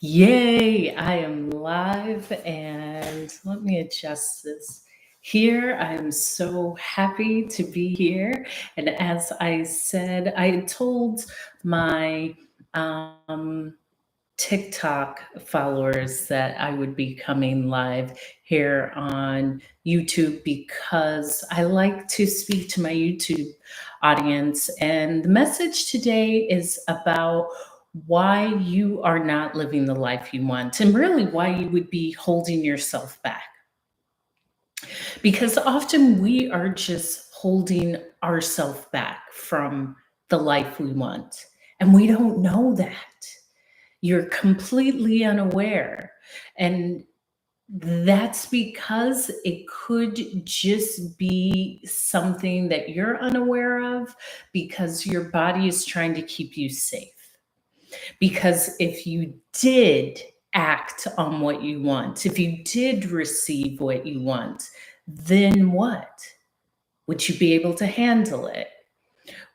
Yay, I am live and let me adjust this. Here, I am so happy to be here. And as I said, I told my TikTok followers that I would be coming live here on YouTube because I like to speak to my YouTube audience. And the message today is about why you are not living the life you want and really why you would be holding yourself back. Because often we are just holding ourselves back from the life we want, and we don't know that. You're completely unaware. And that's because it could just be something that you're unaware of because your body is trying to keep you safe. Because if you did act on what you want, if you did receive what you want, then what? Would you be able to handle it?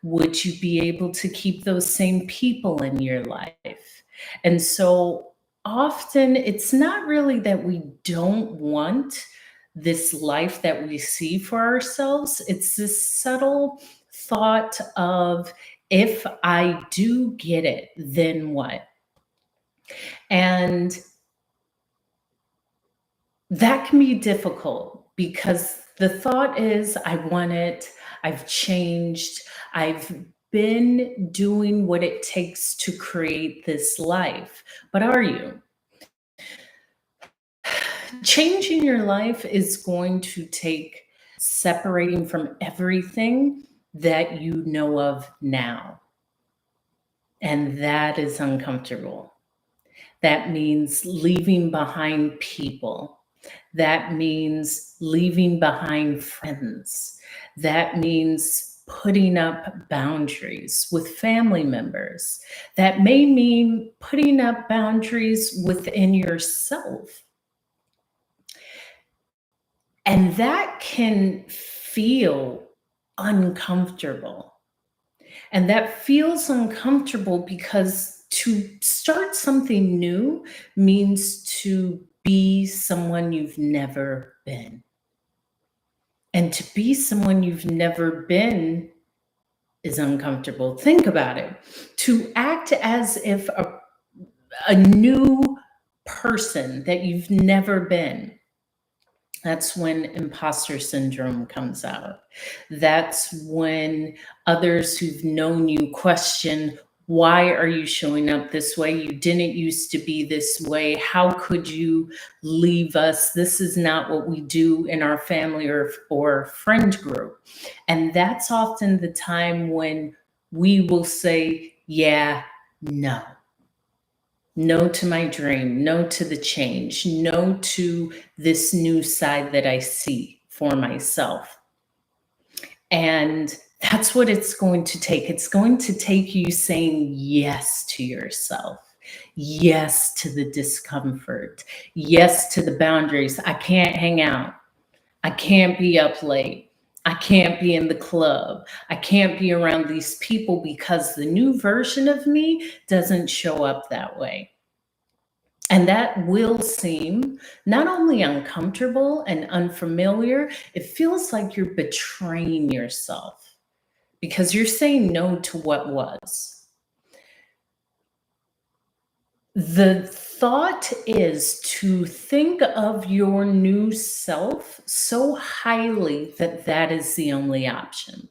Would you be able to keep those same people in your life? And so often it's not really that we don't want this life that we see for ourselves. It's this subtle thought of, if I do get it, then what? And that can be difficult because the thought is, I want it, I've changed, I've been doing what it takes to create this life. But are you? Changing your life is going to take separating from everything that you know of now. And that is uncomfortable. That means leaving behind people. That means leaving behind friends. That means putting up boundaries with family members. That may mean putting up boundaries within yourself. And that can feel uncomfortable. And that feels uncomfortable because to start something new means to be someone you've never been. And to be someone you've never been is uncomfortable. Think about it. To act as if a new person that you've never been, that's when imposter syndrome comes out. That's when others who've known you question, why are you showing up this way? You didn't used to be this way. How could you leave us? This is not what we do in our family or friend group. And that's often the time when we will say, yeah, no. No to my dream, no to the change, no to this new side that I see for myself. And that's what it's going to take. It's going to take you saying yes to yourself, yes to the discomfort, yes to the boundaries. I can't hang out. I can't be up late. I can't be in the club. I can't be around these people because the new version of me doesn't show up that way. And that will seem not only uncomfortable and unfamiliar, it feels like you're betraying yourself because you're saying no to what was. The thought is to think of your new self so highly that that is the only option.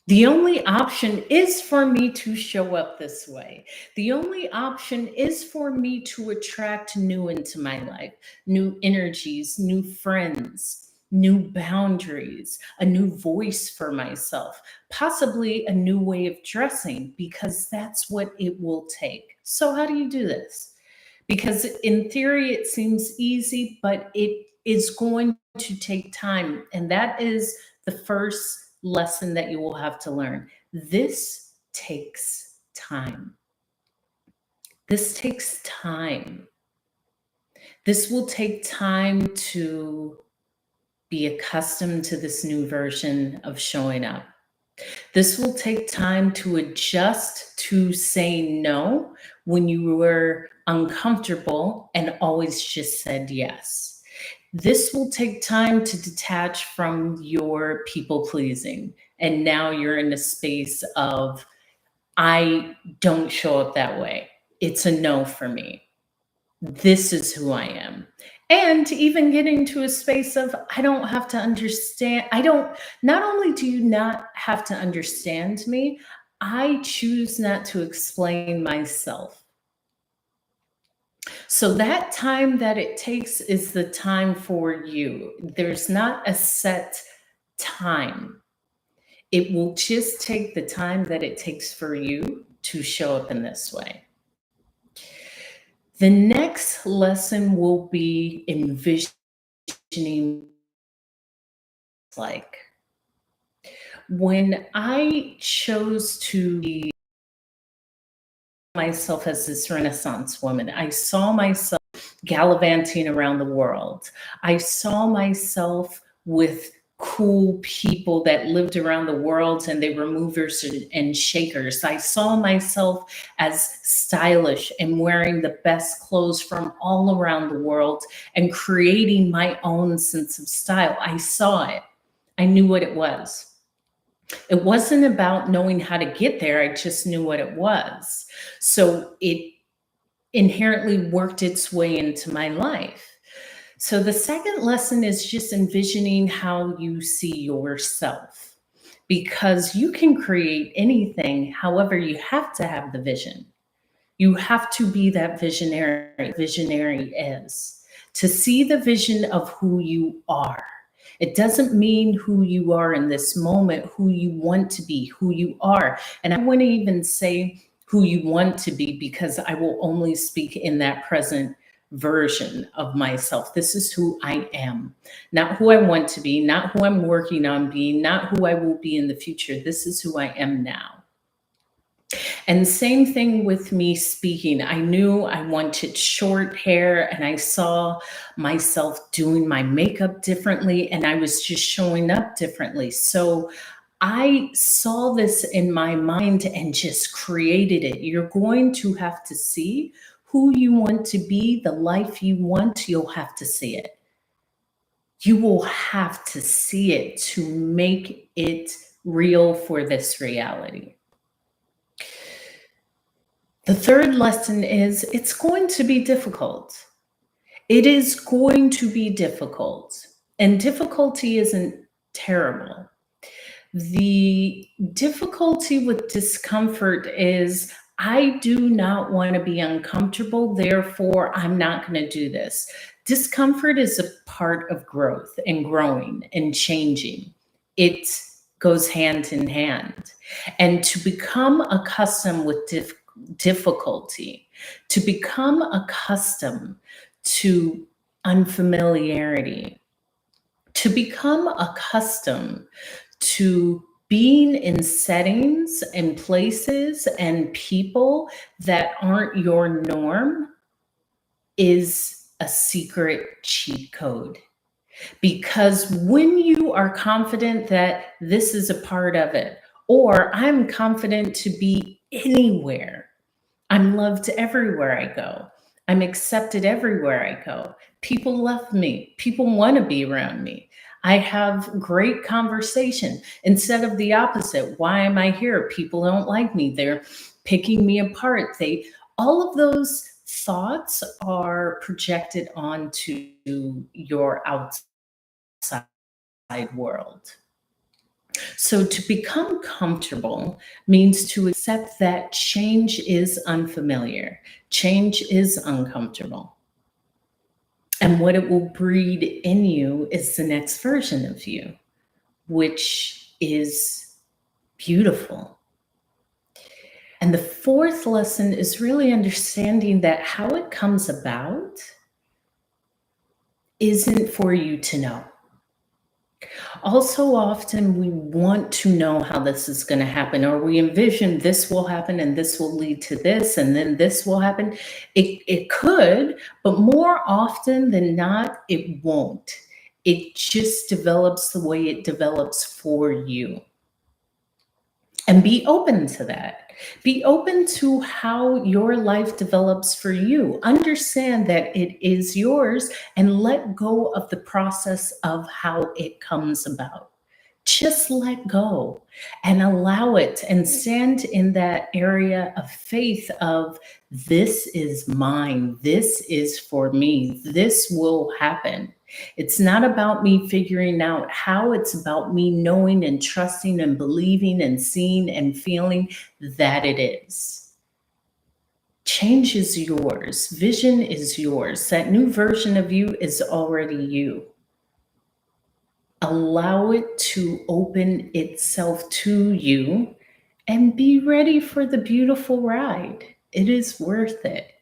The only option is for me to show up this way. The only option is for me to attract new into my life, new energies, new friends, new boundaries, a new voice for myself, possibly a new way of dressing, because that's what it will take. So, how do you do this? Because in theory, it seems easy, but it is going to take time. And that is the first lesson that you will have to learn. This takes time. This takes time. This will take time to be accustomed to this new version of showing up. This will take time to adjust to say no when you were uncomfortable and always just said yes. This will take time to detach from your people pleasing. And now you're in a space of, I don't show up that way. It's a no for me. This is who I am. And even getting to a space of, I don't have to understand. Not only do you not have to understand me, I choose not to explain myself. So that time that it takes is the time for you. There's not a set time. It will just take the time that it takes for you to show up in this way. The next lesson will be envisioning like. When I chose to be myself as this Renaissance woman, I saw myself gallivanting around the world. I saw myself with cool people that lived around the world and they were movers and shakers. I saw myself as stylish and wearing the best clothes from all around the world and creating my own sense of style. I saw it. I knew what it was. It wasn't about knowing how to get there. I just knew what it was. So it inherently worked its way into my life. So the second lesson is just envisioning how you see yourself, because you can create anything. However, you have to have the vision. You have to be that visionary. Visionary is to see the vision of who you are. It doesn't mean who you are in this moment, who you want to be, who you are. And I wouldn't even say who you want to be, because I will only speak in that present version of myself. This is who I am, not who I want to be, not who I'm working on being, not who I will be in the future. This is who I am now. And same thing with me speaking. I knew I wanted short hair and I saw myself doing my makeup differently and I was just showing up differently. So I saw this in my mind and just created it. You're going to have to see who you want to be, the life you want, you'll have to see it. You will have to see it to make it real for this reality. The third lesson is it's going to be difficult. It is going to be difficult. And difficulty isn't terrible. The difficulty with discomfort is I do not want to be uncomfortable, therefore, I'm not going to do this. Discomfort is a part of growth and growing and changing. It goes hand in hand. And to become accustomed with difficulty, to become accustomed to unfamiliarity, to become accustomed to being in settings and places and people that aren't your norm is a secret cheat code. Because when you are confident that this is a part of it, or I'm confident to be anywhere, I'm loved everywhere I go. I'm accepted everywhere I go. People love me. People want to be around me. I have great conversation instead of the opposite. Why am I here? People don't like me. They're picking me apart. All of those thoughts are projected onto your outside world. So to become comfortable means to accept that change is unfamiliar, change is uncomfortable. And what it will breed in you is the next version of you, which is beautiful. And the fourth lesson is really understanding that how it comes about isn't for you to know. Also, often we want to know how this is going to happen, or we envision this will happen and this will lead to this, and then this will happen. It could, but more often than not, it won't. It just develops the way it develops for you. And be open to that. Be open to how your life develops for you. Understand that it is yours and let go of the process of how it comes about. Just let go and allow it and stand in that area of faith of this is mine. This is for me. This will happen. It's not about me figuring out how, it's about me knowing and trusting and believing and seeing and feeling that it is. Change is yours. Vision is yours. That new version of you is already you. Allow it to open itself to you and be ready for the beautiful ride. It is worth it.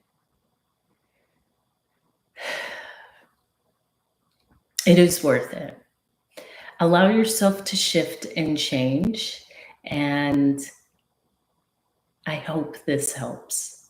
It is worth it. Allow yourself to shift and change. And I hope this helps.